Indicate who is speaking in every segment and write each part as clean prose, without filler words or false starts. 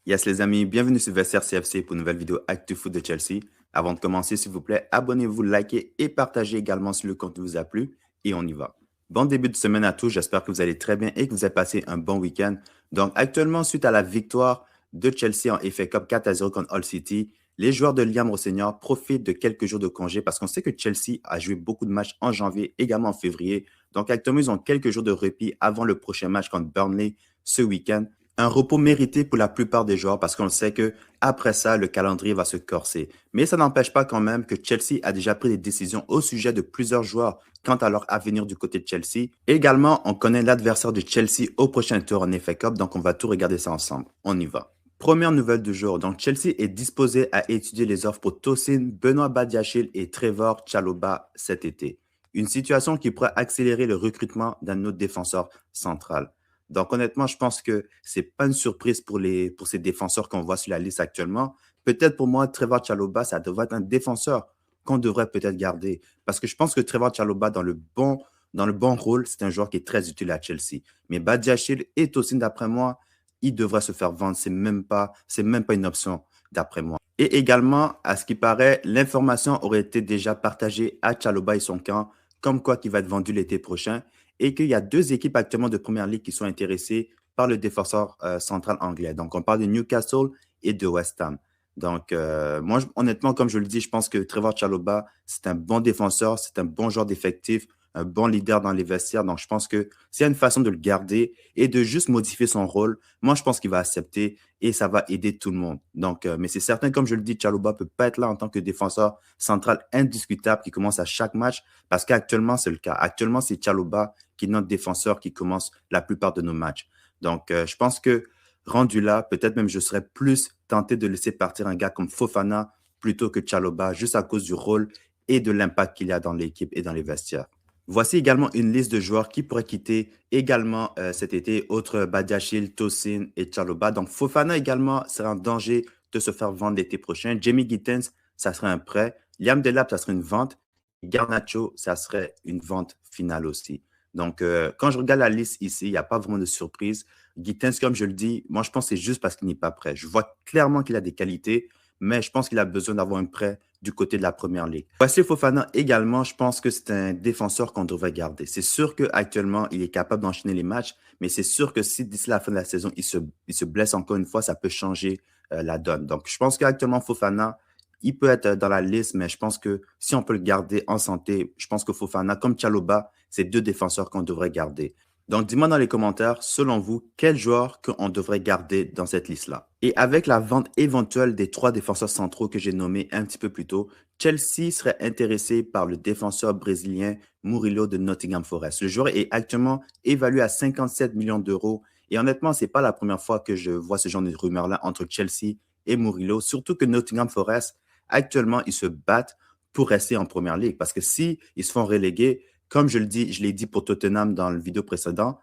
Speaker 1: Yes, les amis, bienvenue sur Vestiaire CFC pour une nouvelle vidéo Actu Foot de Chelsea. Avant de commencer, s'il vous plaît, abonnez-vous, likez et partagez également si le contenu vous a plu. Et on y va. Bon début de semaine à tous, j'espère que vous allez très bien et que vous avez passé un bon week-end. Donc, actuellement, suite à la victoire de Chelsea en FA Cup 4-0 contre Hull City, les joueurs de Liam Rosseignol profitent de quelques jours de congé parce qu'on sait que Chelsea a joué beaucoup de matchs en janvier, également en février. Donc, actuellement, ils ont quelques jours de répit avant le prochain match contre Burnley ce week-end. Un repos mérité pour la plupart des joueurs parce qu'on sait que après ça, le calendrier va se corser. Mais ça n'empêche pas quand même que Chelsea a déjà pris des décisions au sujet de plusieurs joueurs quant à leur avenir du côté de Chelsea. Également, on connaît l'adversaire de Chelsea au prochain tour en FA Cup, donc on va tout regarder ça ensemble. On y va. Première nouvelle du jour. Donc, Chelsea est disposé à étudier les offres pour Tosin, Benoît Badiachil et Trevor Chalobah cet été. Une situation qui pourrait accélérer le recrutement d'un autre défenseur central. Donc, honnêtement, je pense que ce n'est pas une surprise pour ces défenseurs qu'on voit sur la liste actuellement. Peut-être pour moi, Trevor Chalobah, ça devrait être un défenseur qu'on devrait peut-être garder. Parce que je pense que Trevor Chalobah, dans le bon rôle, c'est un joueur qui est très utile à Chelsea. Mais Badiachil et Tosin, d'après moi, il devrait se faire vendre. C'est même pas une option, d'après moi. Et également, à ce qui paraît, l'information aurait été déjà partagée à Chalobah et son camp, comme quoi qu'il va être vendu l'été prochain et qu'il y a deux équipes actuellement de Première Ligue qui sont intéressées par le défenseur central anglais. Donc, on parle de Newcastle et de West Ham. Donc, moi, honnêtement, comme je le dis, je pense que Trevor Chalobah, c'est un bon défenseur, c'est un bon joueur d'effectif, un bon leader dans les vestiaires. Donc, je pense que c'est une façon de le garder et de juste modifier son rôle. Moi, je pense qu'il va accepter et ça va aider tout le monde. Donc, mais c'est certain, comme je le dis, Chalobah ne peut pas être là en tant que défenseur central indiscutable qui commence à chaque match parce qu'actuellement, c'est le cas. Actuellement, c'est Chalobah qui est notre défenseur qui commence la plupart de nos matchs. Donc, je pense que rendu là, peut-être même je serais plus tenté de laisser partir un gars comme Fofana plutôt que Chalobah, juste à cause du rôle et de l'impact qu'il a dans l'équipe et dans les vestiaires. Voici également une liste de joueurs qui pourraient quitter également cet été, autres Badiachil, Tosin et Chalobah. Donc, Fofana également serait en danger de se faire vendre l'été prochain. Jamie Gittens, ça serait un prêt. Liam Delap, ça serait une vente. Garnacho, ça serait une vente finale aussi. Donc, quand je regarde la liste ici, il n'y a pas vraiment de surprise. Gittens, comme je le dis, moi, je pense que c'est juste parce qu'il n'est pas prêt. Je vois clairement qu'il a des qualités, mais je pense qu'il a besoin d'avoir un prêt du côté de la Première Ligue. Voici Fofana également, je pense que c'est un défenseur qu'on devrait garder. C'est sûr qu'actuellement, il est capable d'enchaîner les matchs, mais c'est sûr que si d'ici la fin de la saison, il se blesse encore une fois, ça peut changer la donne. Donc, je pense qu'actuellement, Fofana, il peut être dans la liste, mais je pense que si on peut le garder en santé, je pense que Fofana, comme Chalobah, c'est deux défenseurs qu'on devrait garder. Donc, dis-moi dans les commentaires, selon vous, quel joueur qu'on devrait garder dans cette liste-là? Et avec la vente éventuelle des trois défenseurs centraux que j'ai nommés un petit peu plus tôt, Chelsea serait intéressé par le défenseur brésilien Murilo de Nottingham Forest. Le joueur est actuellement évalué à 57 millions d'euros. Et honnêtement, ce n'est pas la première fois que je vois ce genre de rumeurs-là entre Chelsea et Murilo, surtout que Nottingham Forest, actuellement, ils se battent pour rester en Première Ligue. Parce que si ils se font reléguer, comme je l'ai dit pour Tottenham dans le vidéo précédent,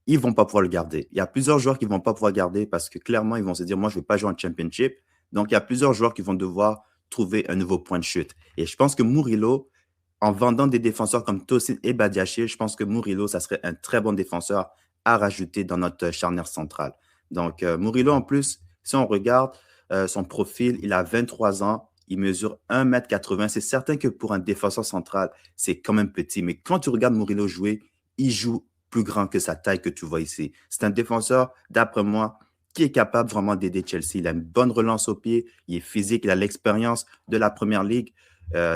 Speaker 1: ils ne vont pas pouvoir le garder. Il y a plusieurs joueurs qui ne vont pas pouvoir garder parce que clairement, ils vont se dire, moi, je ne vais pas jouer en Championship. Donc, il y a plusieurs joueurs qui vont devoir trouver un nouveau point de chute. Et je pense que Murilo, en vendant des défenseurs comme Tosin et Badiachil, je pense que Murilo, ça serait un très bon défenseur à rajouter dans notre charnière centrale. Donc, Murilo, en plus, si on regarde son profil, il a 23 ans. Il mesure 1,80 m. C'est certain que pour un défenseur central, c'est quand même petit. Mais quand tu regardes Murilo jouer, il joue plus grand que sa taille que tu vois ici. C'est un défenseur, d'après moi, qui est capable vraiment d'aider Chelsea. Il a une bonne relance au pied, il est physique, il a l'expérience de la Première Ligue.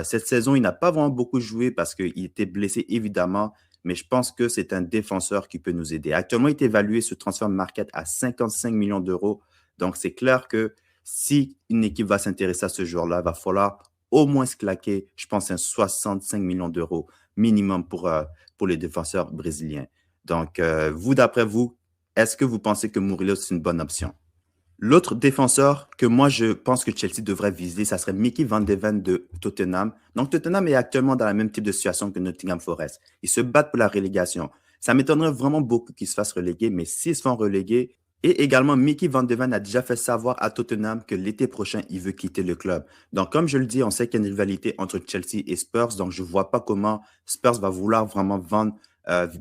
Speaker 1: Cette saison, il n'a pas vraiment beaucoup joué parce qu'il était blessé, évidemment, mais je pense que c'est un défenseur qui peut nous aider. Actuellement, il est évalué sur Transfer Market à 55 millions d'euros. Donc, c'est clair que si une équipe va s'intéresser à ce joueur-là, il va falloir au moins se claquer, je pense, un 65 millions d'euros minimum pour les défenseurs brésiliens. Donc, vous, d'après vous, est-ce que vous pensez que Murilo, c'est une bonne option? L'autre défenseur que moi, je pense que Chelsea devrait viser, ça serait Mickey Van de Ven de Tottenham. Donc, Tottenham est actuellement dans la même type de situation que Nottingham Forest. Ils se battent pour la relégation. Ça m'étonnerait vraiment beaucoup qu'ils se fassent reléguer, mais s'ils se font reléguer, et également, Mickey Van de Ven a déjà fait savoir à Tottenham que l'été prochain, il veut quitter le club. Donc, comme je le dis, on sait qu'il y a une rivalité entre Chelsea et Spurs. Donc, je ne vois pas comment Spurs va vouloir vraiment vendre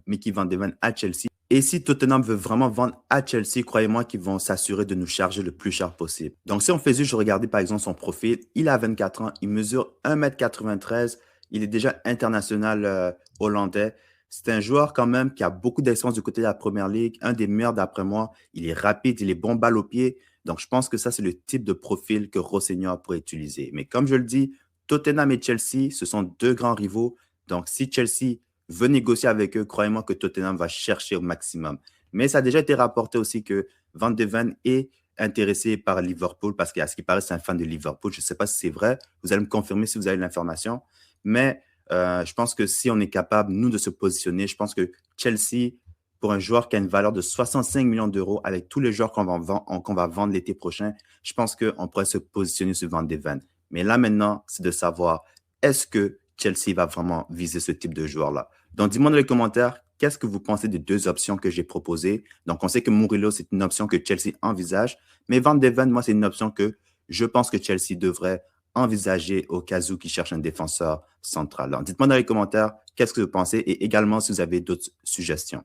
Speaker 1: Mickey Van de Ven à Chelsea. Et si Tottenham veut vraiment vendre à Chelsea, croyez-moi qu'ils vont s'assurer de nous charger le plus cher possible. Donc, si on fait juste regarder par exemple son profil, il a 24 ans, il mesure 1,93 m, il est déjà international hollandais. C'est un joueur quand même qui a beaucoup d'expérience du côté de la Première Ligue, un des meilleurs d'après moi. Il est rapide, il est bon balle au pied. Donc, je pense que ça, c'est le type de profil que Rossegna pourrait utiliser. Mais comme je le dis, Tottenham et Chelsea, ce sont deux grands rivaux. Donc, si Chelsea veut négocier avec eux, croyez-moi que Tottenham va chercher au maximum. Mais ça a déjà été rapporté aussi que Van de Ven est intéressé par Liverpool parce qu'à ce qui paraît, c'est un fan de Liverpool. Je ne sais pas si c'est vrai. Vous allez me confirmer si vous avez l'information. Mais je pense que si on est capable, nous, de se positionner, je pense que Chelsea, pour un joueur qui a une valeur de 65 millions d'euros, avec tous les joueurs qu'on va vendre l'été prochain, je pense qu'on pourrait se positionner sur Van de Ven. Mais là, maintenant, c'est de savoir, est-ce que Chelsea va vraiment viser ce type de joueur-là? Donc, dis-moi dans les commentaires, qu'est-ce que vous pensez des deux options que j'ai proposées? Donc, on sait que Murillo, c'est une option que Chelsea envisage, mais Van de Ven, moi, c'est une option que je pense que Chelsea devrait envisager au cas où qui cherche un défenseur central. Alors, dites-moi dans les commentaires qu'est-ce que vous pensez et également si vous avez d'autres suggestions.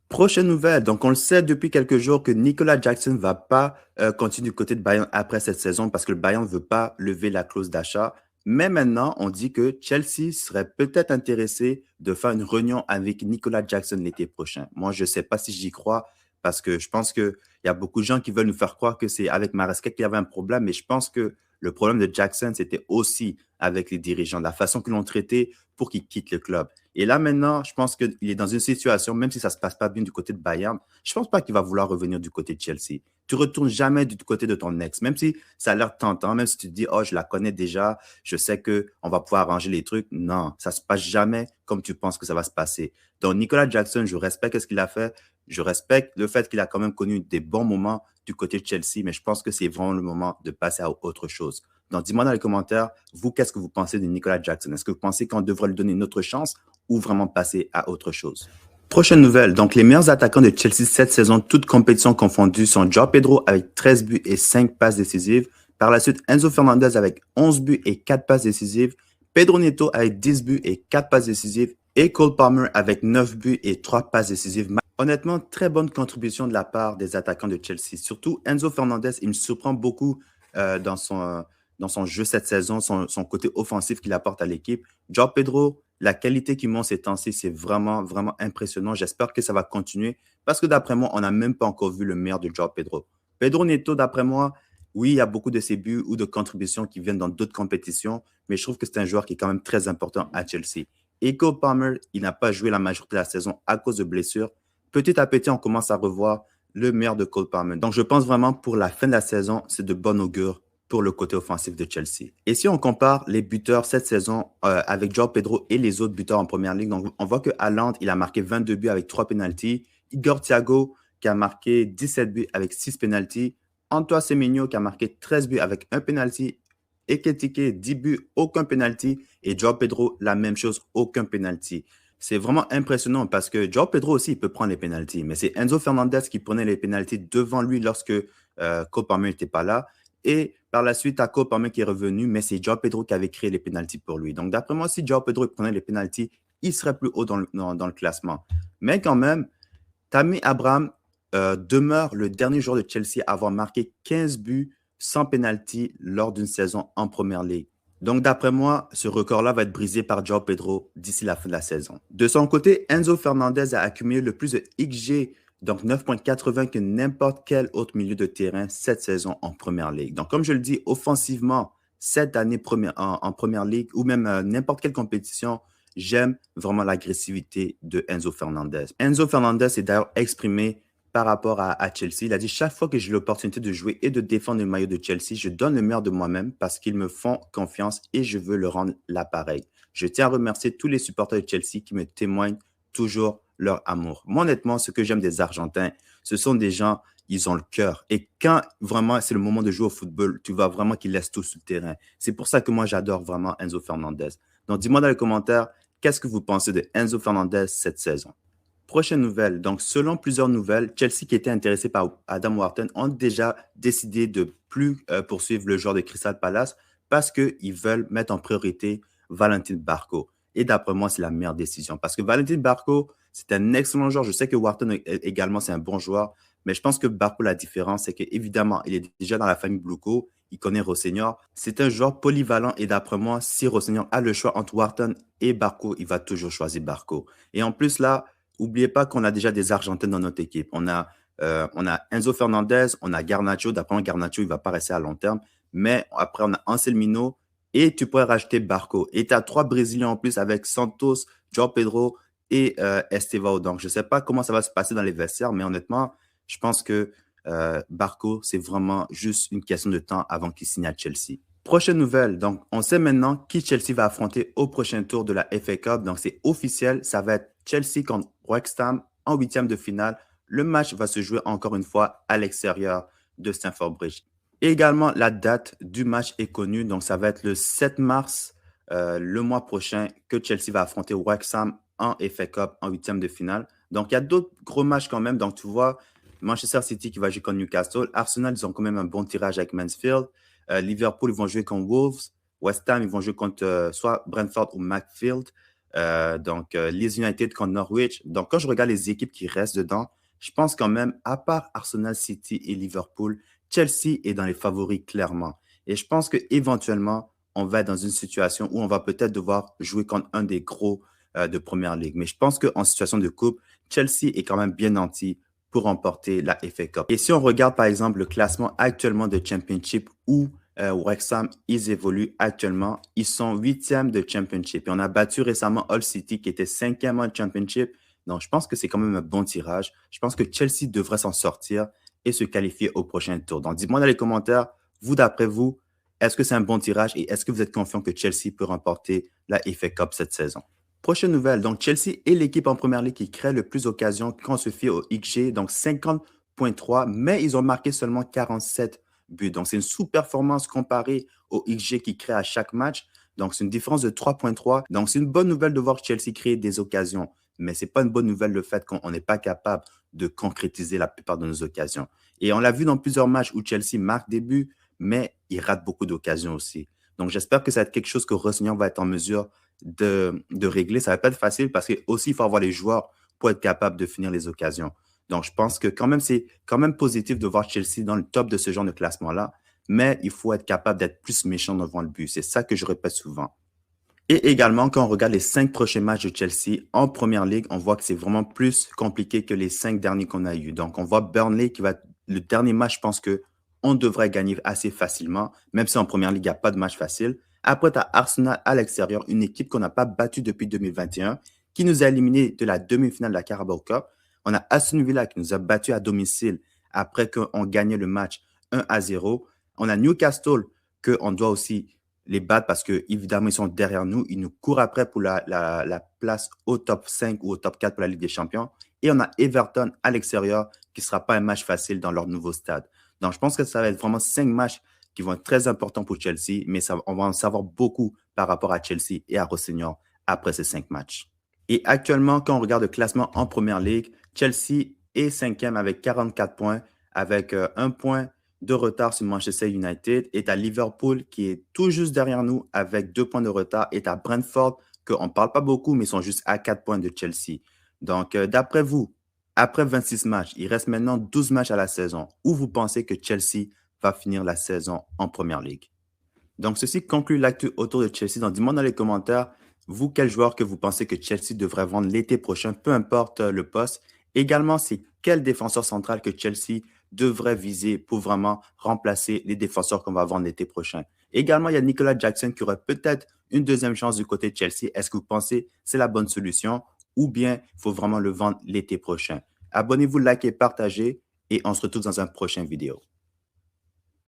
Speaker 1: Prochaine nouvelle, donc on le sait depuis quelques jours que Nicolas Jackson ne va pas continuer du côté de Bayern après cette saison parce que le Bayern ne veut pas lever la clause d'achat. Mais maintenant, on dit que Chelsea serait peut-être intéressé de faire une réunion avec Nicolas Jackson l'été prochain. Moi, je ne sais pas si j'y crois parce que je pense qu'il y a beaucoup de gens qui veulent nous faire croire que c'est avec Maresca qu'il y avait un problème, mais je pense que le problème de Jackson, c'était aussi avec les dirigeants, la façon qu'ils l'ont traité pour qu'il quitte le club. Et là, maintenant, je pense qu'il est dans une situation, même si ça ne se passe pas bien du côté de Bayern, je ne pense pas qu'il va vouloir revenir du côté de Chelsea. Tu ne retournes jamais du côté de ton ex, même si ça a l'air tentant, même si tu te dis, oh, je la connais déjà, je sais qu'on va pouvoir arranger les trucs. Non, ça ne se passe jamais comme tu penses que ça va se passer. Donc, Nicolas Jackson, je respecte ce qu'il a fait. Je respecte le fait qu'il a quand même connu des bons moments du côté de Chelsea, mais je pense que c'est vraiment le moment de passer à autre chose. Donc, dis-moi dans les commentaires, vous, qu'est-ce que vous pensez de Nicolas Jackson? Est-ce que vous pensez qu'on devrait lui donner une autre chance ou vraiment passer à autre chose? Prochaine nouvelle. Donc, les meilleurs attaquants de Chelsea cette saison, toutes compétitions confondues, sont João Pedro avec 13 buts et 5 passes décisives. Par la suite, Enzo Fernandez avec 11 buts et 4 passes décisives. Pedro Neto avec 10 buts et 4 passes décisives. Et Cole Palmer avec 9 buts et 3 passes décisives. Honnêtement, très bonne contribution de la part des attaquants de Chelsea. Surtout Enzo Fernandez, il me surprend beaucoup dans son jeu cette saison, son côté offensif qu'il apporte à l'équipe. João Pedro, la qualité qu'il montre ces temps-ci, c'est vraiment, vraiment impressionnant. J'espère que ça va continuer parce que d'après moi, on n'a même pas encore vu le meilleur de João Pedro. Pedro Neto, d'après moi, oui, il y a beaucoup de ses buts ou de contributions qui viennent dans d'autres compétitions, mais je trouve que c'est un joueur qui est quand même très important à Chelsea. Et Cole Palmer, il n'a pas joué la majorité de la saison à cause de blessures. Petit à petit, on commence à revoir le meilleur de Cole Palmer. Donc, je pense vraiment pour la fin de la saison, c'est de bon augure pour le côté offensif de Chelsea. Et si on compare les buteurs cette saison avec João Pedro et les autres buteurs en Première Ligue, donc on voit que Haaland, il a marqué 22 buts avec 3 pénaltys. Igor Thiago, qui a marqué 17 buts avec 6 pénaltys. Antoine Semenyo, qui a marqué 13 buts avec 1 pénalty. Ekitike, 10 buts, aucun pénalty. Et João Pedro, la même chose, aucun pénalty. C'est vraiment impressionnant parce que João Pedro aussi, il peut prendre les pénaltys. Mais c'est Enzo Fernandez qui prenait les pénaltys devant lui lorsque Cole Palmer n'était pas là. Et par la suite, à Cole Palmer qui est revenu, mais c'est João Pedro qui avait créé les pénaltys pour lui. Donc, d'après moi, si João Pedro prenait les pénaltys, il serait plus haut dans le classement. Mais quand même, Tammy Abraham demeure le dernier joueur de Chelsea à avoir marqué 15 buts sans pénalty lors d'une saison en Première Ligue. Donc, d'après moi, ce record-là va être brisé par João Pedro d'ici la fin de la saison. De son côté, Enzo Fernandez a accumulé le plus de XG, donc 9,80 que n'importe quel autre milieu de terrain cette saison en Première Ligue. Donc, comme je le dis, offensivement, cette année en Première Ligue ou même n'importe quelle compétition, j'aime vraiment l'agressivité de Enzo Fernandez. Enzo Fernandez s'est d'ailleurs exprimé par rapport à Chelsea. Il a dit, chaque fois que j'ai l'opportunité de jouer et de défendre le maillot de Chelsea, je donne le meilleur de moi-même parce qu'ils me font confiance et je veux leur rendre l'appareil. Je tiens à remercier tous les supporters de Chelsea qui me témoignent toujours leur amour. Moi, honnêtement, ce que j'aime des Argentins, ce sont des gens, ils ont le cœur. Et quand vraiment c'est le moment de jouer au football, tu vois vraiment qu'ils laissent tout sur le terrain. C'est pour ça que moi, j'adore vraiment Enzo Fernandez. Donc, dis-moi dans les commentaires, qu'est-ce que vous pensez de Enzo Fernandez cette saison? Prochaine nouvelle. Donc, selon plusieurs nouvelles, Chelsea qui était intéressé par Adam Wharton ont déjà décidé de plus poursuivre le joueur de Crystal Palace parce qu'ils veulent mettre en priorité Valentin Barco. Et d'après moi, c'est la meilleure décision parce que Valentin Barco, C'est un excellent joueur. Je sais que Wharton également, c'est un bon joueur. Mais je pense que Barco, la différence, c'est qu'évidemment, il est déjà dans la famille Bluco. Il connaît Rosseignor. C'est un joueur polyvalent. Et d'après moi, si Rosseignor a le choix entre Wharton et Barco, il va toujours choisir Barco. Et en plus, là, n'oubliez pas qu'on a déjà des Argentins dans notre équipe. On a Enzo Fernandez, on a Garnacho. D'après moi, Garnacho, il ne va pas rester à long terme. Mais après, on a Anselmino et tu pourrais rajouter Barco. Et tu as 3 Brésiliens en plus avec Santos, João Pedro et Estevao. Donc, je ne sais pas comment ça va se passer dans les vestiaires, mais honnêtement, je pense que Barco, c'est vraiment juste une question de temps avant qu'il signe à Chelsea. Prochaine nouvelle, donc on sait maintenant qui Chelsea va affronter au prochain tour de la FA Cup. Donc, c'est officiel, ça va être Chelsea contre West Ham en 8e de finale. Le match va se jouer encore une fois à l'extérieur de Stamford Bridge. Et également, la date du match est connue. Donc, ça va être le 7 mars, le mois prochain, que Chelsea va affronter Wrexham en FA Cup en 8e de finale. Donc, il y a d'autres gros matchs quand même. Donc, tu vois, Manchester City qui va jouer contre Newcastle. Arsenal, ils ont quand même un bon tirage avec Mansfield. Liverpool, ils vont jouer contre Wolves. West Ham, ils vont jouer contre soit Brentford ou Macclesfield. Leeds United contre Norwich. Donc, quand je regarde les équipes qui restent dedans, je pense quand même, à part Arsenal, City et Liverpool, Chelsea est dans les favoris clairement. Et je pense qu'éventuellement, on va être dans une situation où on va peut-être devoir jouer contre un des gros de Première Ligue. Mais je pense qu'en situation de coupe, Chelsea est quand même bien nanti pour remporter la FA Cup. Et si on regarde par exemple le classement actuellement de Championship où Wrexham, ils évoluent actuellement, ils sont 8e de Championship. Et on a battu récemment Hull City qui était 5e en Championship. Donc, je pense que c'est quand même un bon tirage. Je pense que Chelsea devrait s'en sortir et se qualifier au prochain tour. Donc, dites-moi dans les commentaires, vous, d'après vous, est-ce que c'est un bon tirage et est-ce que vous êtes confiant que Chelsea peut remporter la FA Cup cette saison? Prochaine nouvelle, donc Chelsea est l'équipe en première ligue qui crée le plus d'occasions quand on se fie au XG, donc 50,3, mais ils ont marqué seulement 47 buts. Donc, c'est une sous-performance comparée au XG qui crée à chaque match. Donc, c'est une différence de 3,3. Donc, c'est une bonne nouvelle de voir Chelsea créer des occasions, mais ce n'est pas une bonne nouvelle le fait qu'on n'est pas capable de concrétiser la plupart de nos occasions. Et on l'a vu dans plusieurs matchs où Chelsea marque des buts, mais il rate beaucoup d'occasions aussi. Donc, j'espère que ça va être quelque chose que Rosseignol va être en mesure de régler. Ça ne va pas être facile parce qu'il faut avoir les joueurs pour être capable de finir les occasions. Donc, je pense que quand même, c'est quand même positif de voir Chelsea dans le top de ce genre de classement-là, mais il faut être capable d'être plus méchant devant le but. C'est ça que je répète souvent. Et également, quand on regarde les 5 prochains matchs de Chelsea en Première Ligue, on voit que c'est vraiment plus compliqué que les 5 derniers qu'on a eus. Donc, on voit Burnley qui va être le dernier match, je pense qu'on devrait gagner assez facilement, même si en Première Ligue, il n'y a pas de match facile. Après, tu as Arsenal à l'extérieur, une équipe qu'on n'a pas battue depuis 2021, qui nous a éliminés de la demi-finale de la Carabao Cup. On a Aston Villa qui nous a battus à domicile après qu'on gagnait le match 1-0. On a Newcastle qu'on doit aussi les battre parce qu'évidemment, ils sont derrière nous. Ils nous courent après pour la place au top 5 ou au top 4 pour la Ligue des Champions. Et on a Everton à l'extérieur qui ne sera pas un match facile dans leur nouveau stade. Donc, je pense que ça va être vraiment 5 matchs qui vont être très importants pour Chelsea, mais on va en savoir beaucoup par rapport à Chelsea et à Rosseignol après ces 5 matchs. Et actuellement, quand on regarde le classement en Première Ligue, Chelsea est 5e avec 44 points, avec 1 point de retard sur Manchester United, est à Liverpool qui est tout juste derrière nous avec 2 points de retard, est à Brentford qu'on ne parle pas beaucoup mais ils sont juste à 4 points de Chelsea. Donc d'après vous, après 26 matchs, il reste maintenant 12 matchs à la saison. Où vous pensez que Chelsea va finir la saison en Première Ligue? Donc ceci conclut l'actu autour de Chelsea. Donc dis-moi dans les commentaires, vous, quel joueur que vous pensez que Chelsea devrait vendre l'été prochain, peu importe le poste. Également, c'est quel défenseur central que Chelsea devrait viser pour vraiment remplacer les défenseurs qu'on va vendre l'été prochain. Également, il y a Nicolas Jackson qui aurait peut-être une deuxième chance du côté de Chelsea. Est-ce que vous pensez que c'est la bonne solution ou bien il faut vraiment le vendre l'été prochain? Abonnez-vous, likez, partagez et on se retrouve dans un prochain vidéo.